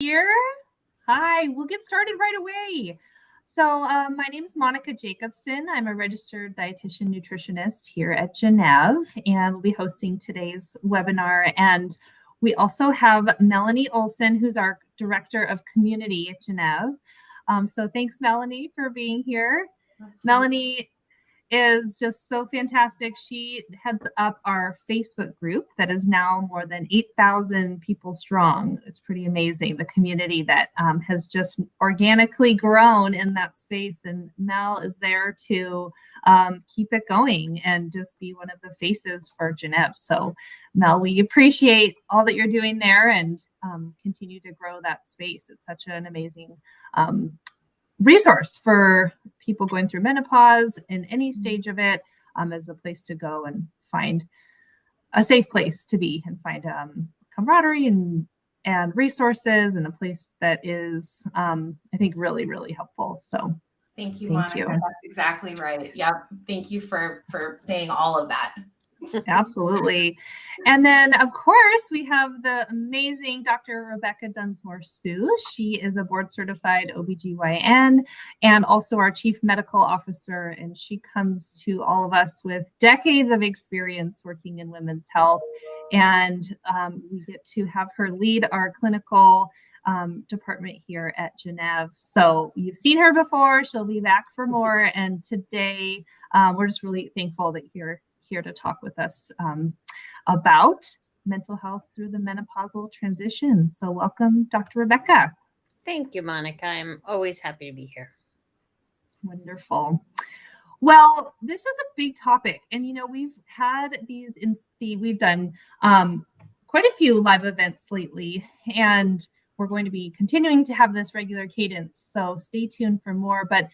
Here. Hi, we'll get started right away. My name is Monica Jacobson. I'm a registered dietitian nutritionist here at Gennev, and we'll be hosting today's webinar. And we also have Melanie Olson, who's our Director of Community at Gennev. So thanks, Melanie, for being here. Absolutely. Melanie is just so fantastic. She heads up our Facebook group that is now more than 8,000 people strong. It's pretty amazing, the community that has just organically grown in that space. And Mel is there to keep it going and just be one of the faces for Gennev. So Mel, we appreciate all that you're doing there and continue to grow that space. It's such an amazing resource for people going through menopause in any stage of it, as a place to go and find a safe place to be and find camaraderie and resources, and a place that is, I think, really, really helpful. So thank you, Monica. That's exactly right. Yep. Thank you for saying all of that. Absolutely. And then, of course, we have the amazing Dr. Rebecca Dunsmoor-Su. She is a board-certified OBGYN and also our Chief Medical Officer, and she comes to all of us with decades of experience working in women's health, and we get to have her lead our clinical department here at Gennev. So you've seen her before. She'll be back for more, and today we're just really thankful that you're here to talk with us about mental health through the menopausal transition. So welcome, Dr. Rebecca. Thank you, Monica. I'm always happy to be here. Wonderful. Well, this is a big topic, and we've had we've done quite a few live events lately, and we're going to be continuing to have this regular cadence. So stay tuned for more. But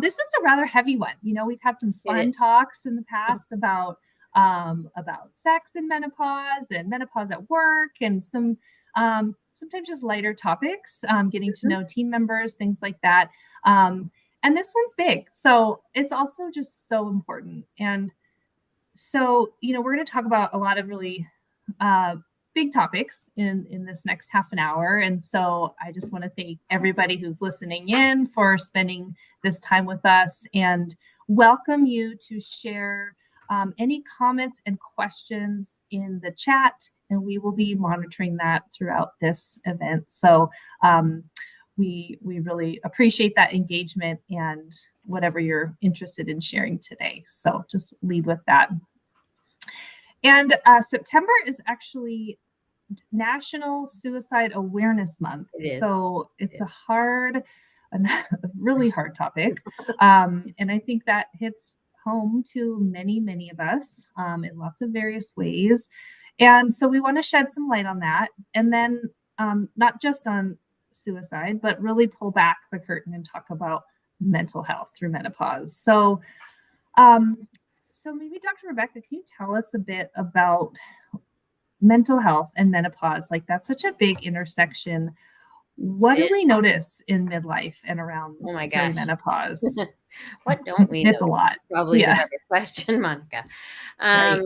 this is a rather heavy one. We've had some fun talks in the past about sex and menopause at work, and some sometimes just lighter topics, getting to know team members, things like that. And this one's big. So it's also just so important. And so, we're going to talk about a lot of really big topics in this next half an hour. And so I just want to thank everybody who's listening in for spending this time with us, and welcome you to share any comments and questions in the chat, and we will be monitoring that throughout this event. So we really appreciate that engagement and whatever you're interested in sharing today. So just lead with that. And September is actually National Suicide Awareness Month. So it's a really hard topic. And I think that hits home to many, many of us in lots of various ways. And so we want to shed some light on that. And then not just on suicide, but really pull back the curtain and talk about mental health through menopause. So maybe Dr. Rebecca, can you tell us a bit about mental health and menopause? Like, that's such a big intersection. What do we notice in midlife and around menopause? What don't we It's notice? A lot. Probably the better question, Monica. Right.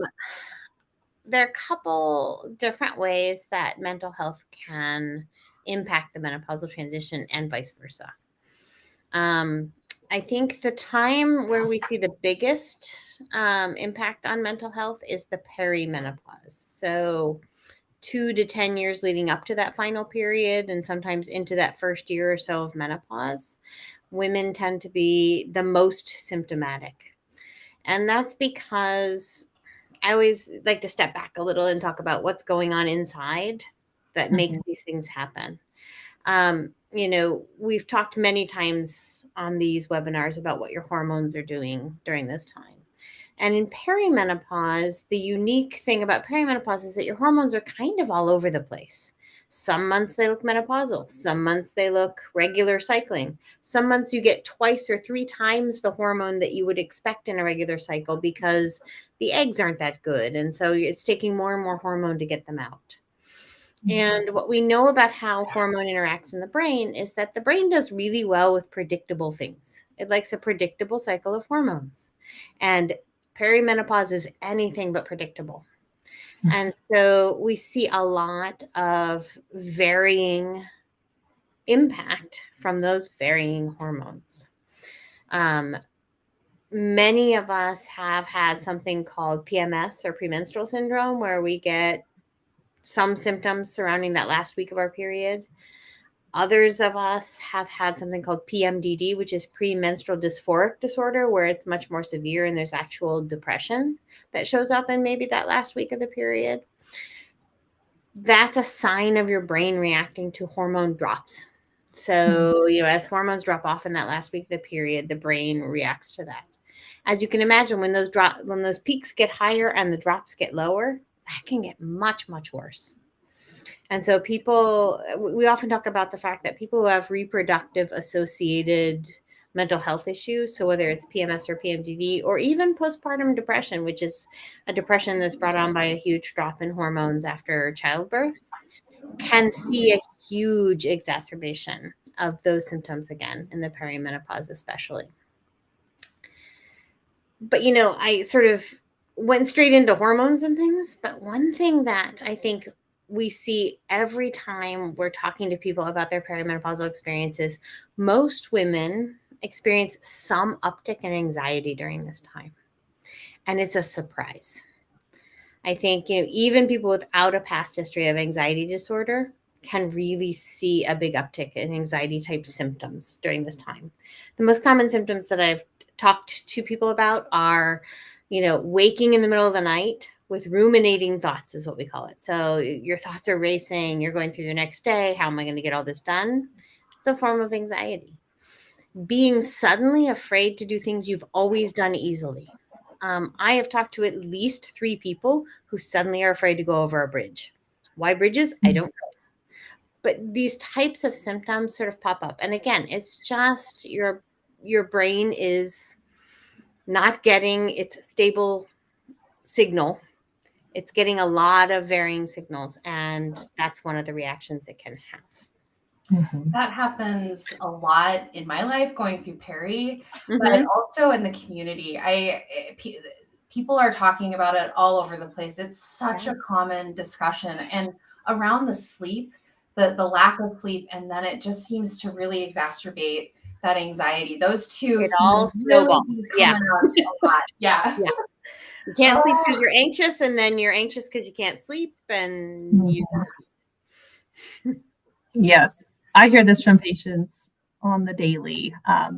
There are a couple different ways that mental health can impact the menopausal transition and vice versa. I think the time where we see the biggest impact on mental health is the perimenopause. So 2 to 10 years leading up to that final period, and sometimes into that first year or so of menopause, women tend to be the most symptomatic. And that's because I always like to step back a little and talk about what's going on inside that makes these things happen. We've talked many times on these webinars about what your hormones are doing during this time. And in perimenopause, the unique thing about perimenopause is that your hormones are kind of all over the place. Some months they look menopausal. Some months they look regular cycling. Some months you get 2 or 3 times the hormone that you would expect in a regular cycle because the eggs aren't that good. And so it's taking more and more hormone to get them out. And what we know about how hormone interacts in the brain is that the brain does really well with predictable things. It likes a predictable cycle of hormones. And perimenopause is anything but predictable. And so we see a lot of varying impact from those varying hormones. Many of us have had something called PMS or premenstrual syndrome, where we get some symptoms surrounding that last week of our period. Others of us have had something called PMDD, which is premenstrual dysphoric disorder, where it's much more severe and there's actual depression that shows up in maybe that last week of the period. That's a sign of your brain reacting to hormone drops. So, as hormones drop off in that last week of the period, the brain reacts to that. As you can imagine, when those peaks get higher and the drops get lower, that can get much, much worse. And so we often talk about the fact that people who have reproductive associated mental health issues, so whether it's PMS or PMDD, or even postpartum depression, which is a depression that's brought on by a huge drop in hormones after childbirth, can see a huge exacerbation of those symptoms again in the perimenopause, especially. But, I sort of went straight into hormones and things. But one thing that I think we see every time we're talking to people about their perimenopausal experiences, most women experience some uptick in anxiety during this time. And it's a surprise. I think, even people without a past history of anxiety disorder can really see a big uptick in anxiety type symptoms during this time. The most common symptoms that I've talked to people about are, waking in the middle of the night with ruminating thoughts is what we call it. So your thoughts are racing, you're going through your next day. How am I going to get all this done? It's a form of anxiety. Being suddenly afraid to do things you've always done easily. I have talked to at least 3 people who suddenly are afraid to go over a bridge. Why bridges? I don't know. But these types of symptoms sort of pop up. And again, it's just your brain is not getting its stable signal. It's getting a lot of varying signals. And that's one of the reactions it can have. Mm-hmm. That happens a lot in my life going through peri, but also in the community. People are talking about it all over the place. It's such a common discussion, and around the sleep, the lack of sleep, and then it just seems to really exacerbate that anxiety. Those two it all snowballs. Really out a lot. Yeah. You can't sleep because you're anxious, and then you're anxious because you can't sleep, and you. Yes, I hear this from patients on the daily,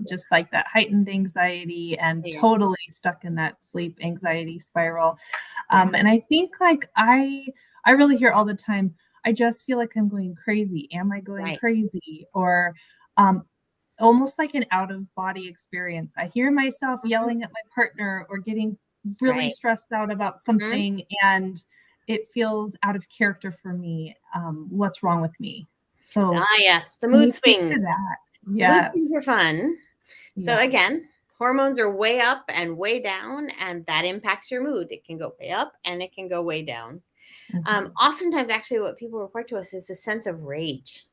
just like that heightened anxiety and totally stuck in that sleep anxiety spiral. And I think I really hear all the time, I just feel like I'm going crazy. Am I going crazy? Or almost like an out of body experience. I hear myself yelling at my partner or getting really stressed out about something, and it feels out of character for me. What's wrong with me? So yes, the mood swings. To that. Yes. Mood swings are fun. So again, hormones are way up and way down, and that impacts your mood. It can go way up and it can go way down. Oftentimes, actually, what people report to us is a sense of rage.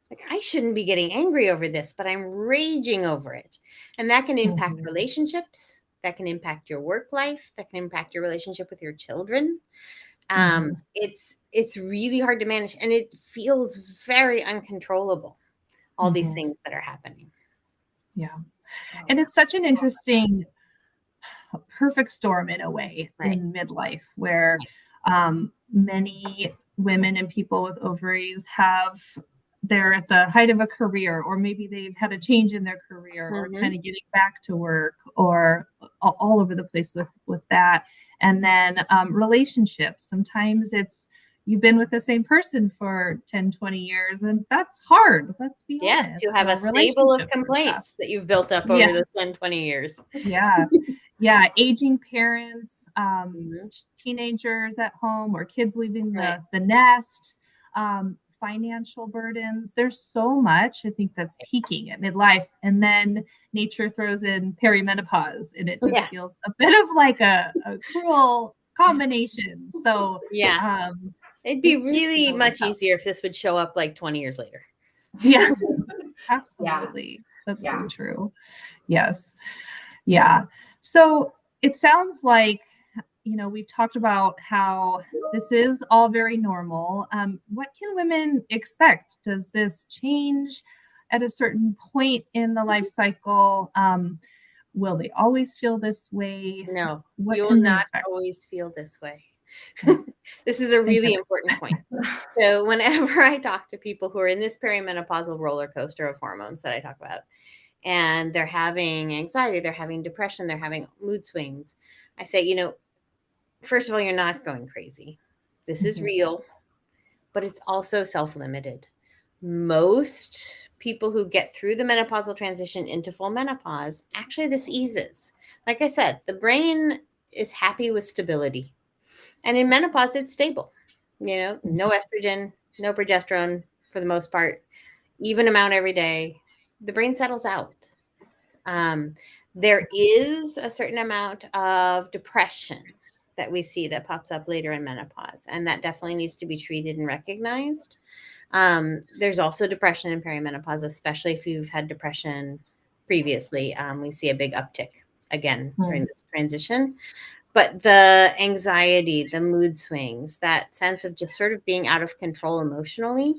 Like, I shouldn't be getting angry over this, but I'm raging over it. And that can impact relationships. That can impact your work life. That can impact your relationship with your children. It's really hard to manage, and it feels very uncontrollable, all these things that are happening. Yeah. And it's such an interesting, perfect storm in a way in midlife, where many women and people with ovaries they're at the height of a career, or maybe they've had a change in their career, or kind of getting back to work, or all over the place with that. And then relationships, sometimes it's you've been with the same person for 10, 20 years, and that's hard. Let's be honest. Yes, you have a stable of complaints that you've built up over those 10, 20 years. Yeah. Aging parents, teenagers at home, or kids leaving the nest, financial burdens. There's so much, I think, that's peaking at midlife. And then nature throws in perimenopause, and it just feels a bit of like a cruel combination. So it'd be really much easier if this would show up like 20 years later. Yeah, absolutely. That's so true. Yes. Yeah. So it sounds like, we've talked about how this is all very normal. What can women expect? Does this change at a certain point in the life cycle? Will they always feel this way? No, What you will can they not expect? always feel this way. Yeah. This is a really goodness. important point. So whenever I talk to people who are in this perimenopausal roller coaster of hormones that I talk about, and they're having anxiety, they're having depression, they're having mood swings, I say, first of all, you're not going crazy. This is Mhm. real, but it's also self-limited. Most people who get through the menopausal transition into full menopause, actually this eases. Like I said, the brain is happy with stability. And in menopause, it's stable. No estrogen, no progesterone for the most part, even amount every day. The brain settles out. There is a certain amount of depression that we see that pops up later in menopause, and that definitely needs to be treated and recognized. There's also depression in perimenopause, especially if you've had depression previously. We see a big uptick again during this transition. But the anxiety, the mood swings, that sense of just sort of being out of control emotionally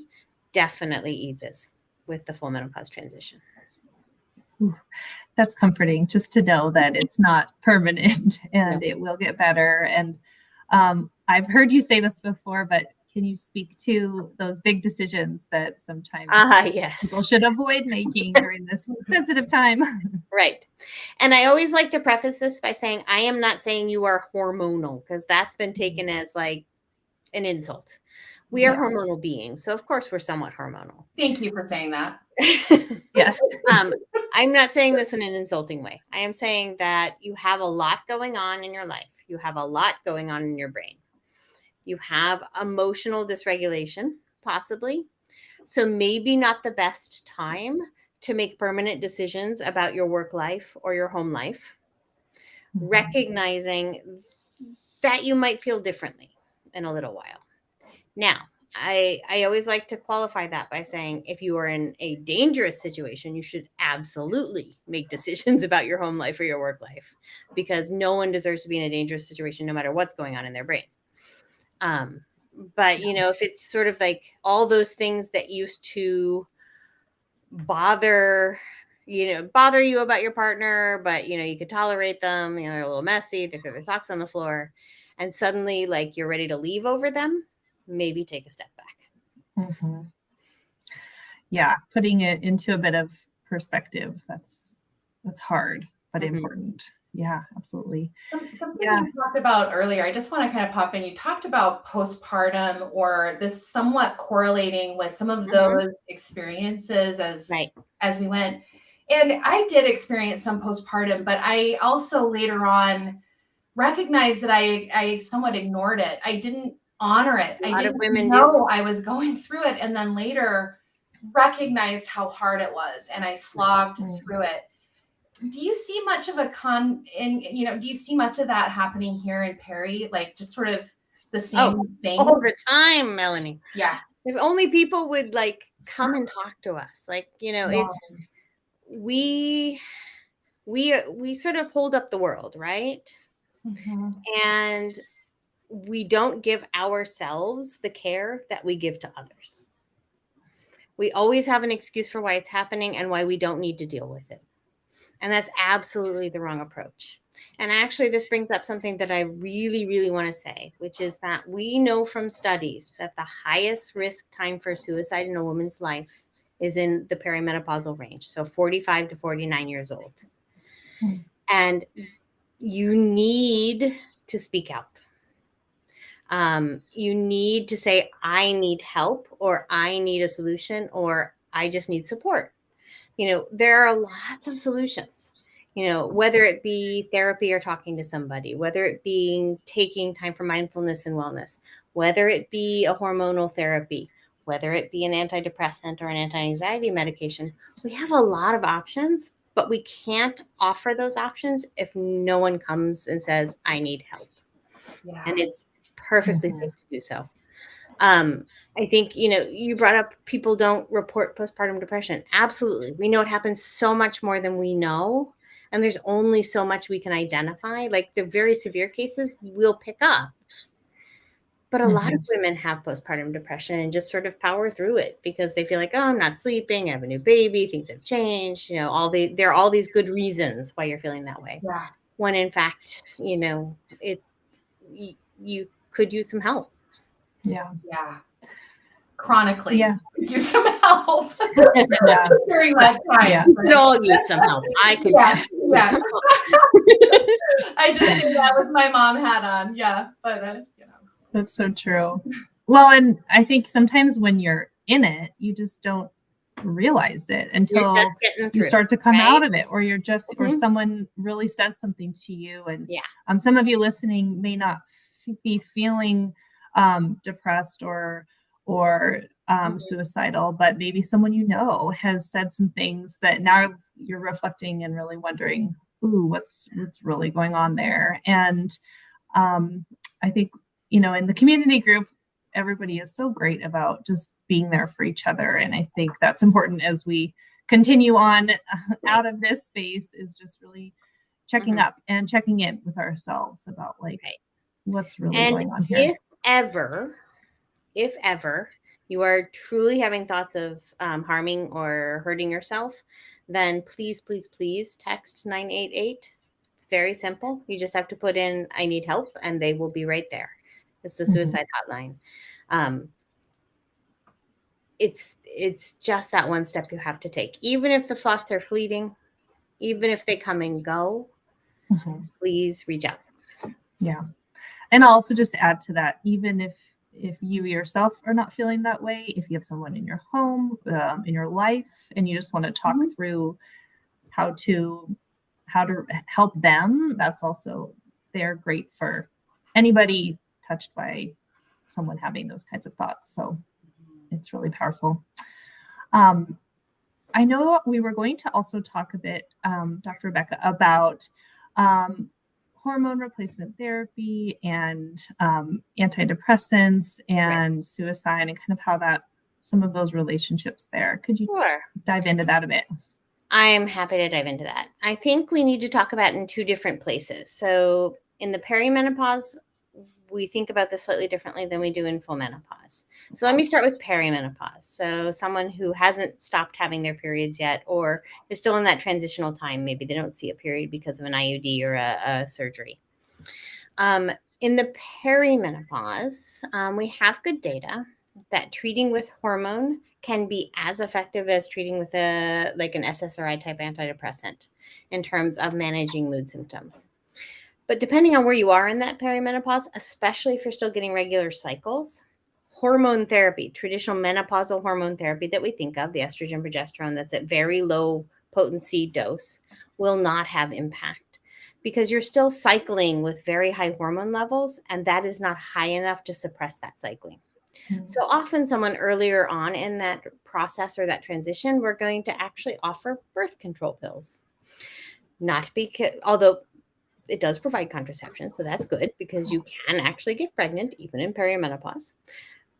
definitely eases with the full menopause transition. That's comforting just to know that it's not permanent and it will get better. And I've heard you say this before, but can you speak to those big decisions that sometimes Yes. people should avoid making during this sensitive time? Right. And I always like to preface this by saying, I am not saying you are hormonal, because that's been taken as like an insult. We are hormonal beings. So of course we're somewhat hormonal. Thank you for saying that. Yes. I'm not saying this in an insulting way. I am saying that you have a lot going on in your life. You have a lot going on in your brain. You have emotional dysregulation, possibly. So maybe not the best time to make permanent decisions about your work life or your home life. Recognizing that you might feel differently in a little while. Now, I always like to qualify that by saying, if you are in a dangerous situation, you should absolutely make decisions about your home life or your work life, because no one deserves to be in a dangerous situation, no matter what's going on in their brain. But if it's sort of like all those things that used to bother you about your partner, but you could tolerate them, they're a little messy, they throw their socks on the floor, and suddenly like you're ready to leave over them, maybe take a step back. Yeah, putting it into a bit of perspective, that's hard but important. Yeah, absolutely. Something you talked about earlier, I just want to kind of pop in. You talked about postpartum, or this somewhat correlating with some of those experiences as we went. And I did experience some postpartum, but I also later on recognized that I somewhat ignored it. I didn't honor it. I didn't know I was going through it. And then later recognized how hard it was, and I slogged through it. Do you see much of do you see much of that happening here in Perry? Like just sort of the same thing? All the time, Melanie. Yeah. If only people would like come and talk to us. Like, it's we sort of hold up the world, right? And we don't give ourselves the care that we give to others. We always have an excuse for why it's happening and why we don't need to deal with it. And that's absolutely the wrong approach. And actually, this brings up something that I really, really want to say, which is that we know from studies that the highest risk time for suicide in a woman's life is in the perimenopausal range. So 45 to 49 years old. And you need to speak out. You need to say, I need help, or I need a solution, or I just need support. There are lots of solutions, whether it be therapy or talking to somebody, whether it be taking time for mindfulness and wellness, whether it be a hormonal therapy, whether it be an antidepressant or an anti-anxiety medication. We have a lot of options, but we can't offer those options if no one comes and says, I need help. Yeah. And it's perfectly safe to do so. I think, you brought up people don't report postpartum depression. Absolutely. We know it happens so much more than we know. And there's only so much we can identify. Like the very severe cases we'll pick up. But a lot of women have postpartum depression and just sort of power through it because they feel like, oh, I'm not sleeping, I have a new baby, things have changed, there are all these good reasons why you're feeling that way. Yeah. When in fact, you could use some help. Yeah. Chronically, Yeah. use some help Yeah. during that time. Yeah. We could all use some help. I could definitely use some help. I just did that with my mom hat on. Yeah, but That's so true. Well, and I think sometimes when you're in it, you just don't realize it until You're just getting through, you start to come right? out of it, or you're just, or Mhm. someone really says something to you. And Yeah. some of you listening may not be feeling depressed or suicidal, but maybe someone has said some things that now you're reflecting and really wondering, ooh, what's really going on there. And I think, in the community group, everybody is so great about just being there for each other. And I think that's important as we continue on out of this space, is just really checking up and checking in with ourselves about what's really going on here. If ever you are truly having thoughts of harming or hurting yourself, then please text 988. It's very simple. You just have to put in, I need help, and they will be right there. It's the suicide hotline. It's just that one step you have to take. Even if the thoughts are fleeting, even if they come and go, please reach out. Yeah. And I'll also just add to that, even if you yourself are not feeling that way, if you have someone in your home, in your life, and you just want to talk through how to help them, that's also, they're great for anybody touched by someone having those kinds of thoughts. So it's really powerful. I know we were going to also talk a bit, Dr. Rebecca, about hormone replacement therapy and antidepressants and suicide, and kind of how some of those relationships there. Could you dive into that a bit? I'm happy to dive into that. I think we need to talk about it in two different places. So in the perimenopause, we think about this slightly differently than we do in full menopause. So let me start with perimenopause. So someone who hasn't stopped having their periods yet, or is still in that transitional time, maybe they don't see a period because of an IUD or a surgery. In the perimenopause, we have good data that treating with hormone can be as effective as treating with an SSRI type antidepressant in terms of managing mood symptoms. But depending on where you are in that perimenopause, especially if you're still getting regular cycles, hormone therapy, traditional menopausal hormone therapy that we think of, the estrogen, progesterone, that's at very low potency dose, will not have impact because you're still cycling with very high hormone levels, and that is not high enough to suppress that cycling. So often someone earlier on in that process or that transition, we're going to actually offer birth control pills. Not because, although it does provide contraception, so that's good because you can actually get pregnant even in perimenopause.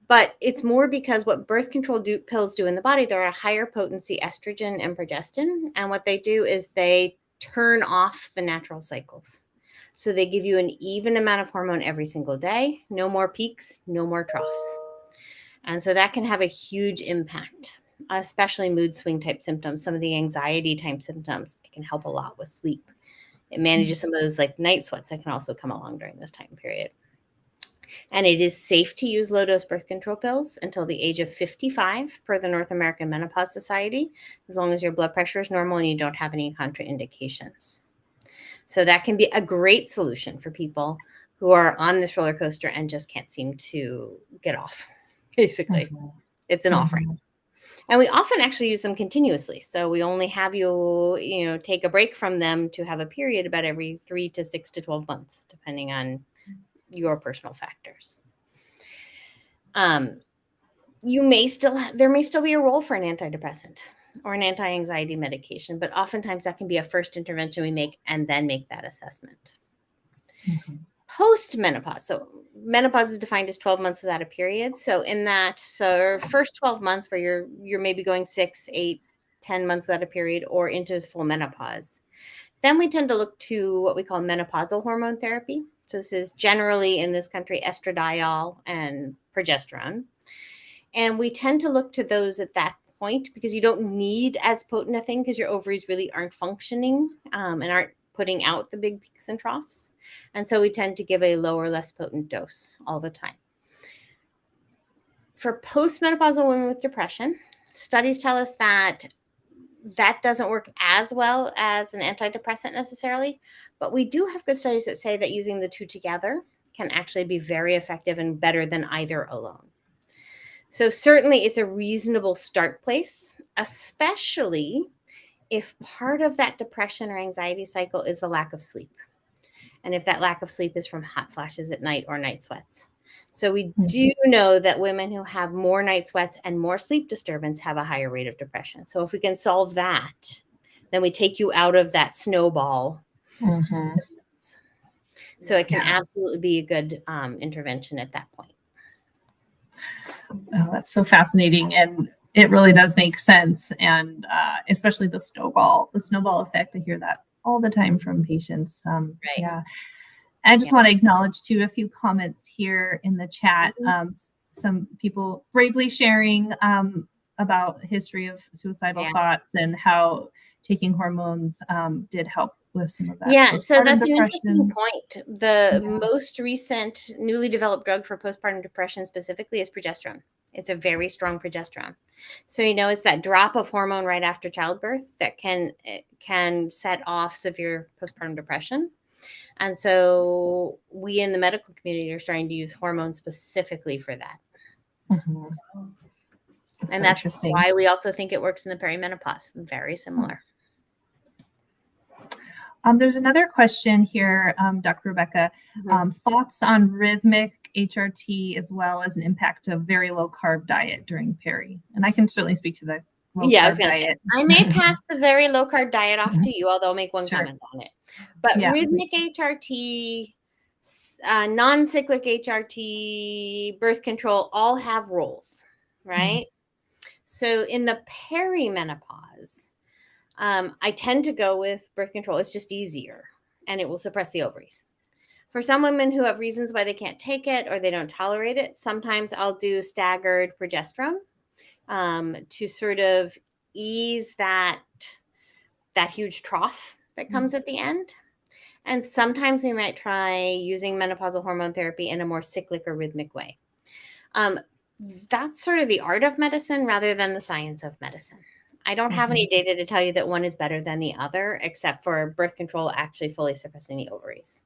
But it's more because what birth control pills do in the body, they're a higher potency estrogen and progestin. And what they do is they turn off the natural cycles. So they give you an even amount of hormone every single day, no more peaks, no more troughs. And so that can have a huge impact, especially mood swing type symptoms, some of the anxiety type symptoms. It can help a lot with sleep. It manages some of those night sweats that can also come along during this time period. And it is safe to use low-dose birth control pills until the age of 55 per the North American Menopause Society, as long as your blood pressure is normal and you don't have any contraindications. So that can be a great solution for people who are on this roller coaster and just can't seem to get off, basically. It's an offering. And we often actually use them continuously. So we only have you take a break from them to have a period about every 3 to 6 to 12 months, depending on your personal factors. There may still be a role for an antidepressant or an anti-anxiety medication, but oftentimes that can be a first intervention we make and then make that assessment. Post-menopause. So menopause is defined as 12 months without a period. So in that first 12 months where you're maybe going 6, 8, 10 months without a period or into full menopause, then we tend to look to what we call menopausal hormone therapy. So this is generally in this country estradiol and progesterone. And we tend to look to those at that point because you don't need as potent a thing because your ovaries really aren't functioning and aren't putting out the big peaks and troughs. And so we tend to give a lower, less potent dose all the time. For postmenopausal women with depression, studies tell us that that doesn't work as well as an antidepressant necessarily, but we do have good studies that say that using the two together can actually be very effective and better than either alone. So certainly it's a reasonable start place, especially if part of that depression or anxiety cycle is the lack of sleep. And if that lack of sleep is from hot flashes at night or night sweats. So we do know that women who have more night sweats and more sleep disturbance have a higher rate of depression. So if we can solve that, then we take you out of that snowball. Mm-hmm. So it can absolutely be a good intervention at that point. Oh, that's so fascinating. And it really does make sense. And especially the snowball effect. I hear that all the time from patients. Right. Yeah. I just want to acknowledge too a few comments here in the chat. Some people bravely sharing about history of suicidal thoughts and how taking hormones did help with some of that. Yeah, so that's an depression. interesting point. The most recent newly developed drug for postpartum depression specifically is progesterone. It's a very strong progesterone. So, it's that drop of hormone right after childbirth that can set off severe postpartum depression. And so we in the medical community are starting to use hormones specifically for that. Mm-hmm. And that's why we also think it works in the perimenopause. Very similar. There's another question here, Dr. Rebecca. Thoughts on rhythmic HRT as well as an impact of very low carb diet during peri? And I can certainly speak to the low carb diet. I may pass the very low carb diet off to you, although I'll make one comment on it. But rhythmic HRT, non-cyclic HRT, birth control all have roles, right? So in the perimenopause, I tend to go with birth control. It's just easier and it will suppress the ovaries. For some women who have reasons why they can't take it or they don't tolerate it, sometimes I'll do staggered progesterone to sort of ease that huge trough that comes at the end. And sometimes we might try using menopausal hormone therapy in a more cyclic or rhythmic way. That's sort of the art of medicine rather than the science of medicine. I don't have any data to tell you that one is better than the other, except for birth control actually fully suppressing the ovaries.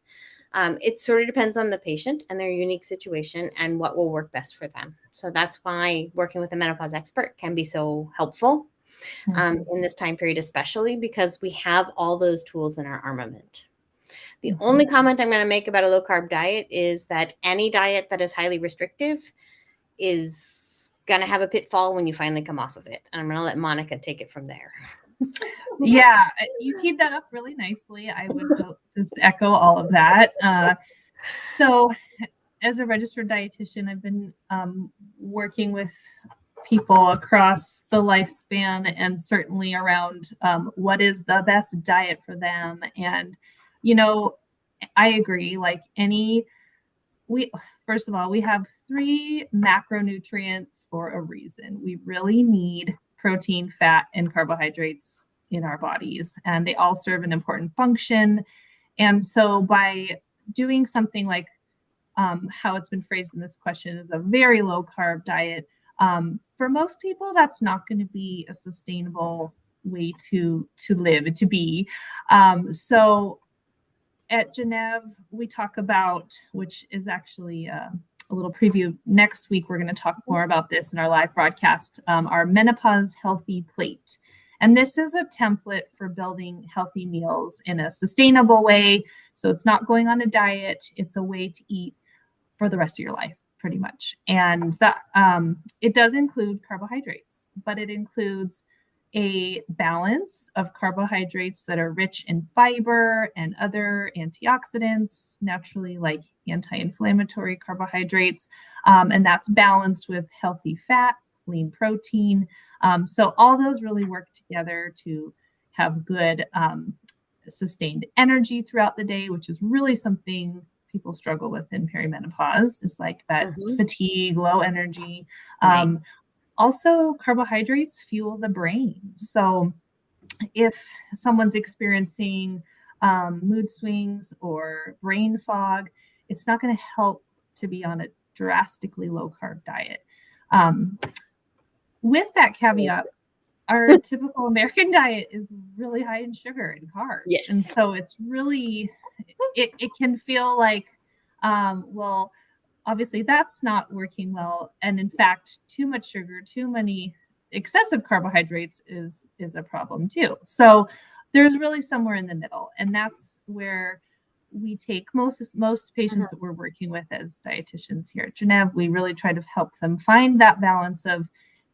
It sort of depends on the patient and their unique situation and what will work best for them. So that's why working with a menopause expert can be so helpful in this time period, especially because we have all those tools in our armament. The only comment I'm going to make about a low carb diet is that any diet that is highly restrictive is going to have a pitfall when you finally come off of it. And I'm going to let Monica take it from there. Yeah, you teed that up really nicely. I would just echo all of that. So as a registered dietitian, I've been working with people across the lifespan and certainly around what is the best diet for them. And, I agree, first of all, we have 3 macronutrients for a reason. We really need protein, fat, and carbohydrates in our bodies, and they all serve an important function. And so by doing something like how it's been phrased in this question is a very low carb diet, for most people, that's not going to be a sustainable way to live, to be. So at Gennev, we talk about, which is actually a little preview. Next week, we're going to talk more about this in our live broadcast, our Menopause Healthy Plate. And this is a template for building healthy meals in a sustainable way. So it's not going on a diet. It's a way to eat for the rest of your life, pretty much. And that it does include carbohydrates, but it includes a balance of carbohydrates that are rich in fiber and other antioxidants, naturally like anti-inflammatory carbohydrates. And that's balanced with healthy fat, lean protein. So all those really work together to have good sustained energy throughout the day, which is really something people struggle with in perimenopause is like that fatigue, low energy. Right. Also, carbohydrates fuel the brain. So if someone's experiencing mood swings or brain fog, it's not going to help to be on a drastically low carb diet. With that caveat, our typical American diet is really high in sugar and carbs. Yes. And so it's really, it can feel like, well, obviously that's not working well. And in fact, too much sugar, too many excessive carbohydrates is a problem too. So there's really somewhere in the middle. And that's where we take most patients that we're working with as dietitians here at Gennev. We really try to help them find that balance of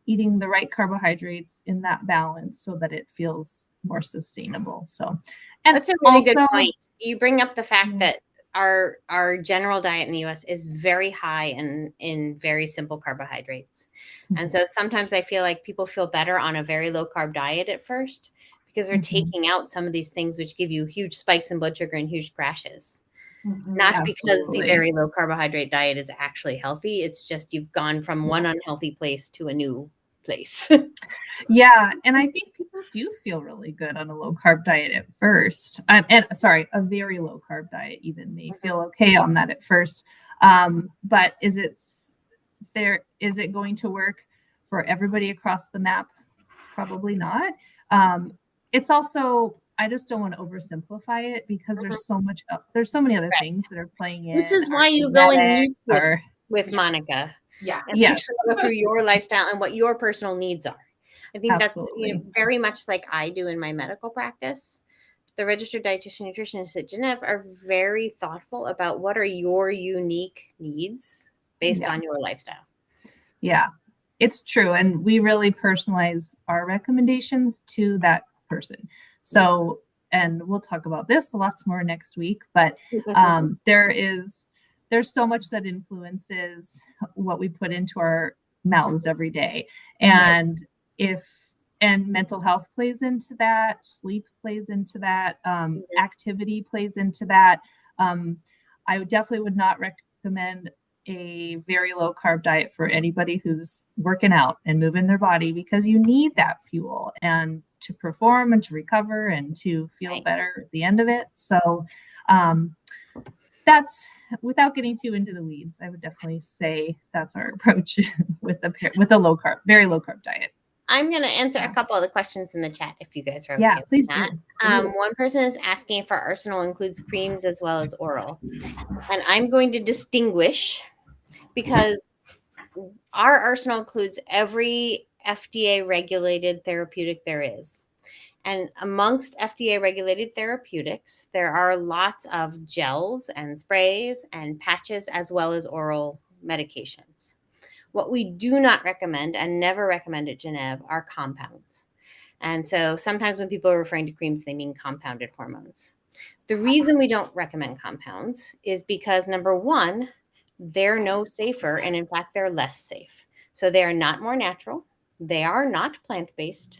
eating the right carbohydrates in that balance so that it feels more sustainable. So, and that's a really also, good point. You bring up the fact that our general diet in the US is very high in very simple carbohydrates. And so sometimes I feel like people feel better on a very low carb diet at first because they're taking out some of these things which give you huge spikes in blood sugar and huge crashes. Not because the very low carbohydrate diet is actually healthy. It's just you've gone from one unhealthy place to a new place. Yeah. And I think people do feel really good on a low carb diet at first. And sorry, a very low carb diet even may feel okay on that at first. But is it going to work for everybody across the map? Probably not. It's also, I just don't want to oversimplify it because there's so many other things that are playing in. This is why you go and meet with Monica. Yeah. And go through your lifestyle and what your personal needs are. I think that's very much like I do in my medical practice. The registered dietitian nutritionists at Gennev are very thoughtful about what are your unique needs based on your lifestyle. Yeah, it's true. And we really personalize our recommendations to that person. So, and we'll talk about this lots more next week, but there's so much that influences what we put into our mouths every day. And and mental health plays into that, sleep plays into that, activity plays into that. I definitely would not recommend a very low carb diet for anybody who's working out and moving their body because you need that fuel and to perform and to recover and to feel better at the end of it. So that's, without getting too into the weeds, I would definitely say that's our approach with a low carb, very low carb diet. I'm going to answer a couple of the questions in the chat if you guys are okay. Yeah, please do. One person is asking if our arsenal includes creams as well as oral. And I'm going to distinguish because our arsenal includes every FDA regulated therapeutic there is. And amongst FDA regulated therapeutics, there are lots of gels and sprays and patches as well as oral medications. What we do not recommend and never recommend at Gennev are compounds. And so sometimes when people are referring to creams, they mean compounded hormones. The reason we don't recommend compounds is because, number one, they're no safer, and in fact, they're less safe. So they are not more natural. They are not plant-based.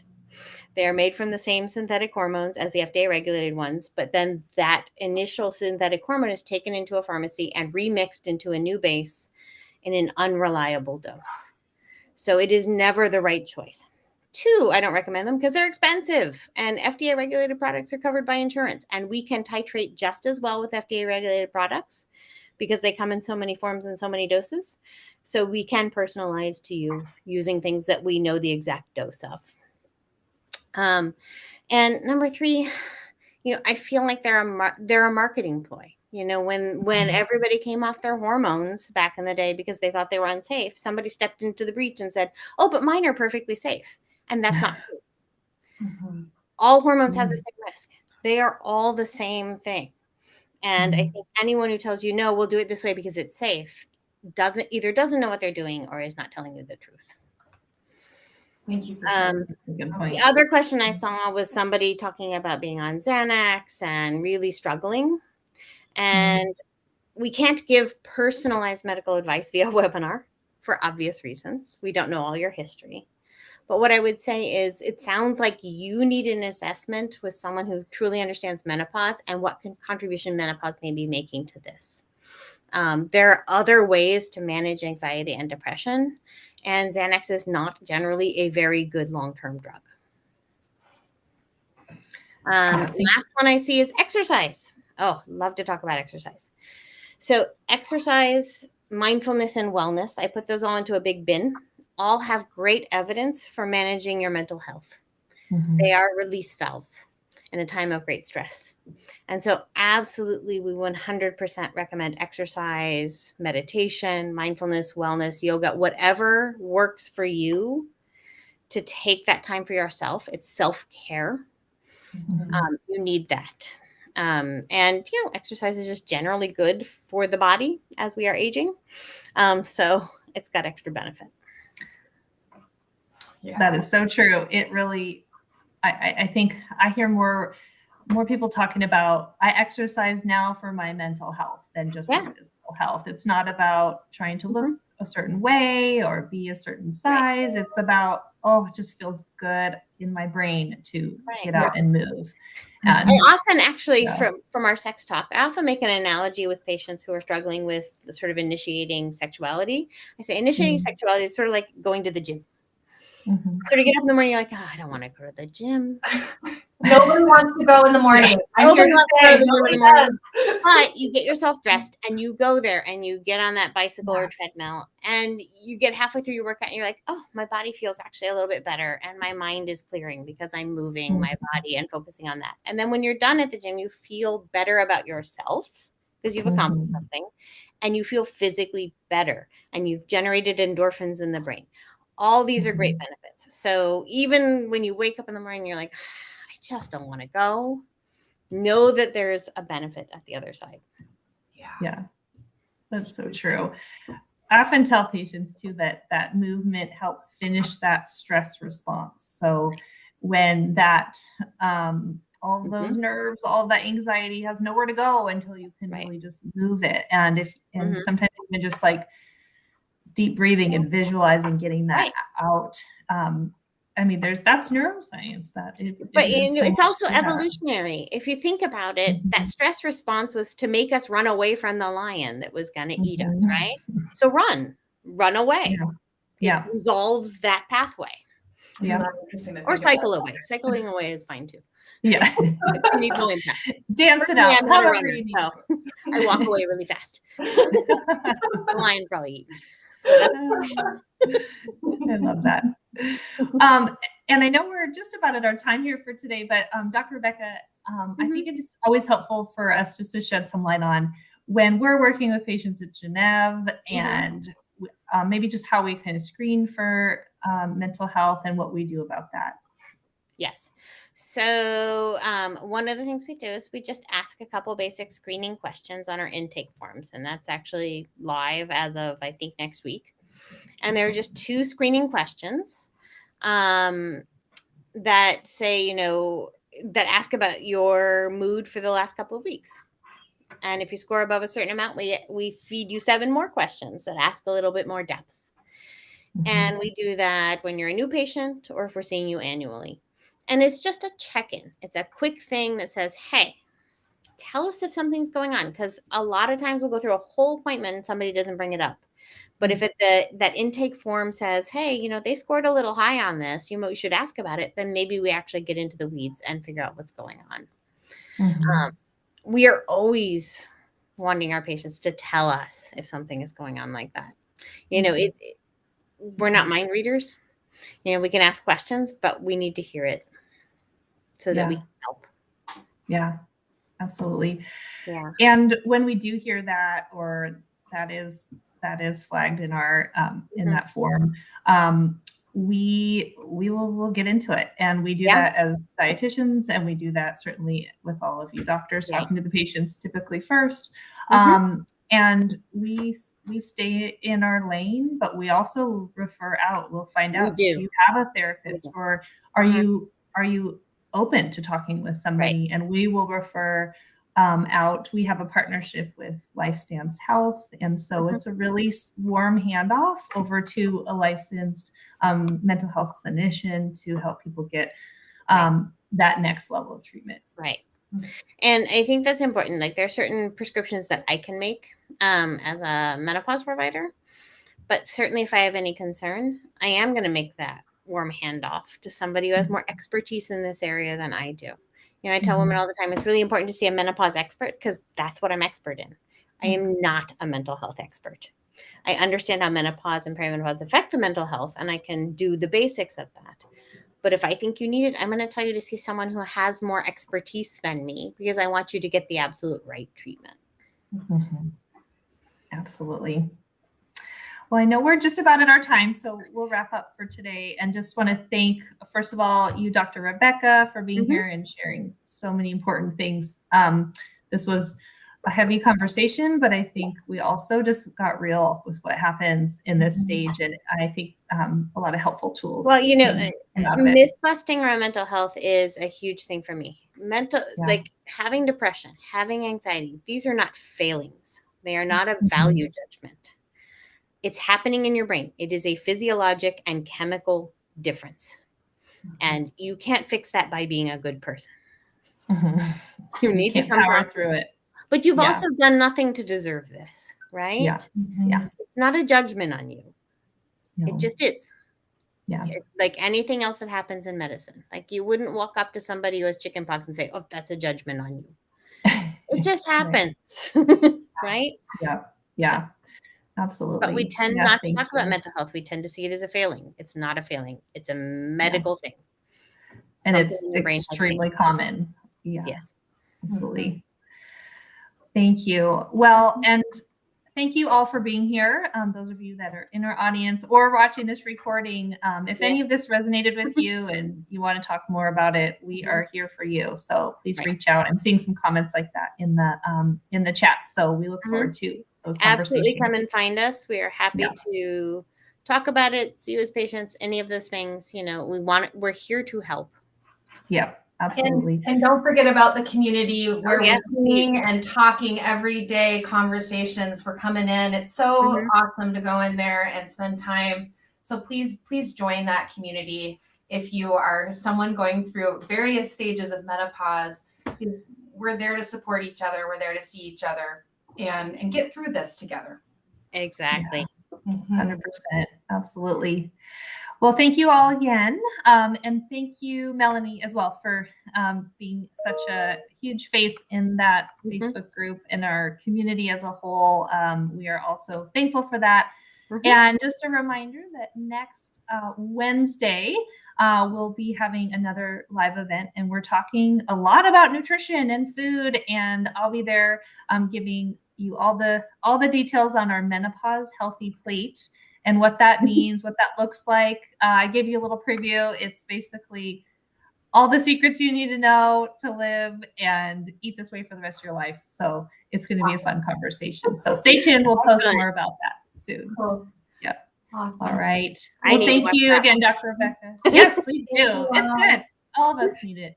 They are made from the same synthetic hormones as the FDA-regulated ones, but then that initial synthetic hormone is taken into a pharmacy and remixed into a new base in an unreliable dose. So it is never the right choice. Two, I don't recommend them because they're expensive, and FDA-regulated products are covered by insurance, and we can titrate just as well with FDA-regulated products because they come in so many forms and so many doses. So we can personalize to you using things that we know the exact dose of. And number three, I feel like they're a marketing ploy. When everybody came off their hormones back in the day because they thought they were unsafe, somebody stepped into the breach and said, "Oh, but mine are perfectly safe." And that's not true. All hormones have the same risk. They are all the same thing. And I think anyone who tells you, no, we'll do it this way because it's safe, doesn't know what they're doing or is not telling you the truth. Thank you for sharing. Good point. The other question I saw was somebody talking about being on Xanax and really struggling. And we can't give personalized medical advice via webinar for obvious reasons. We don't know all your history. But what I would say is it sounds like you need an assessment with someone who truly understands menopause and what contribution menopause may be making to this. There are other ways to manage anxiety and depression, and Xanax is not generally a very good long-term drug. Last one I see is exercise. Oh, love to talk about exercise. So exercise, mindfulness, and wellness, I put those all into a big bin, all have great evidence for managing your mental health. They are release valves in a time of great stress. And so absolutely, we 100% recommend exercise, meditation, mindfulness, wellness, yoga, whatever works for you to take that time for yourself. It's self-care. You need that. And, exercise is just generally good for the body as we are aging. So it's got extra benefit. Yeah. That is so true. It really, I think I hear more people talking about, I exercise now for my mental health than just the physical health. It's not about trying to look a certain way or be a certain size. It's about, it just feels good in my brain to get out and move. And I often actually, from our sex talk, I often make an analogy with patients who are struggling with the sort of initiating sexuality. I say initiating sexuality is sort of like going to the gym. Sort of get up in the morning, you're like, I don't want to go to the gym. Nobody wants to go in the morning. Nobody wants to go to the gym in the morning. But you get yourself dressed and you go there and you get on that bicycle or treadmill and you get halfway through your workout and you're like, oh, my body feels actually a little bit better and my mind is clearing because I'm moving my body and focusing on that. And then when you're done at the gym, you feel better about yourself because you've accomplished something and you feel physically better and you've generated endorphins in the brain. All these are great benefits. So even when you wake up in the morning, you're like, I just don't want to go. Know that there's a benefit at the other side. Yeah, that's so true. I often tell patients too that movement helps finish that stress response. So when that all those nerves, all that anxiety has nowhere to go until you can really just move it. And sometimes even just like deep breathing and visualizing getting that out. I mean, that's neuroscience. But it's also evolutionary. If you think about it, that stress response was to make us run away from the lion that was going to eat us, right? So run away. It resolves that pathway. Yeah. Or cycle away. Cycling away is fine too. Yeah. You need no impact. Dance it out. I'm not a runner, so I walk away really fast. The lion probably eat me. I love that. And I know we're just about at our time here for today, but Dr. Rebecca, I think it's always helpful for us just to shed some light on when we're working with patients at Gennev and maybe just how we kind of screen for mental health and what we do about that. Yes. So one of the things we do is we just ask a couple basic screening questions on our intake forms. And that's actually live as of, I think, next week. And there are just 2 screening questions that say, that ask about your mood for the last couple of weeks. And if you score above a certain amount, we feed you 7 more questions that ask a little bit more depth. And we do that when you're a new patient or if we're seeing you annually. And it's just a check-in. It's a quick thing that says, hey, tell us if something's going on. Because a lot of times we'll go through a whole appointment and somebody doesn't bring it up. But if that intake form says, hey, they scored a little high on this, you should ask about it, then maybe we actually get into the weeds and figure out what's going on. We are always wanting our patients to tell us if something is going on like that. We're not mind readers. We can ask questions, but we need to hear it so that we can help. Yeah, absolutely. Yeah. And when we do hear that, or that is flagged in our in that form, we'll get into it, and we do that as dietitians, and we do that certainly with all of you doctors, talking to the patients typically first. And we stay in our lane, but we also refer out. We'll find out, do you have a therapist, or are you open to talking with somebody? And we will refer out. We have a partnership with LifeStance Health, and so it's a really warm handoff over to a licensed mental health clinician to help people get that next level of treatment. Right. And I think that's important. Like there are certain prescriptions that I can make as a menopause provider, but certainly if I have any concern, I am going to make that warm handoff to somebody who has more expertise in this area than I do. You know, I tell women all the time, it's really important to see a menopause expert because that's what I'm expert in. I am not a mental health expert. I understand how menopause and perimenopause affect the mental health, and I can do the basics of that. But if I think you need it, I'm going to tell you to see someone who has more expertise than me because I want you to get the absolute right treatment. Absolutely. Well, I know we're just about at our time, so we'll wrap up for today. And just want to thank, first of all, you, Dr. Rebecca, for being here and sharing so many important things. This was a heavy conversation, but I think we also just got real with what happens in this stage. And I think a lot of helpful tools. Well, you know, myth busting around mental health is a huge thing for me. Like having depression, having anxiety, these are not failings. They are not a value judgment. It's happening in your brain. It is a physiologic and chemical difference. And you can't fix that by being a good person. You need to power through it. But you've also done nothing to deserve this, right? Yeah. It's not a judgment on you. No. It just is. Yeah. Like anything else that happens in medicine. Like you wouldn't walk up to somebody who has chickenpox and say, oh, that's a judgment on you. It just happens. Right? Yeah. Yeah. So, absolutely. But we tend not to talk about mental health. We tend to see it as a failing. It's not a failing. It's a medical thing. And it's extremely common. Yeah. Yes. Absolutely. Thank you. Well, and thank you all for being here. Those of you that are in our audience or watching this recording, if any of this resonated with you and you want to talk more about it, we are here for you. So please reach out. I'm seeing some comments like that in the chat. So we look forward to those conversations. Absolutely, come and find us. We are happy to talk about it, see you as patients, any of those things. You know, we're here to help. Yeah. Absolutely. And don't forget about the community where we're seeing and talking every day conversations. We're coming in. It's so awesome to go in there and spend time. So please join that community. If you are someone going through various stages of menopause, we're there to support each other. We're there to see each other and get through this together. Exactly. Yeah. 100%. Absolutely. Well, thank you all again. And thank you, Melanie, as well, for being such a huge face in that Facebook group and our community as a whole. We are also thankful for that. And just a reminder that next Wednesday, we'll be having another live event, and we're talking a lot about nutrition and food. And I'll be there giving you all the details on our menopause healthy plate and what that means, what that looks like. I gave you a little preview. It's basically all the secrets you need to know to live and eat this way for the rest of your life. So it's going to be a fun conversation. So stay tuned. We'll post more about that soon. Cool. Yeah. Awesome. All right. Well, thank you again, Dr. Rebecca. Yes, please do. It's good. All of us need it.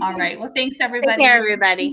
All right. Well, thanks, everybody. Take care, everybody.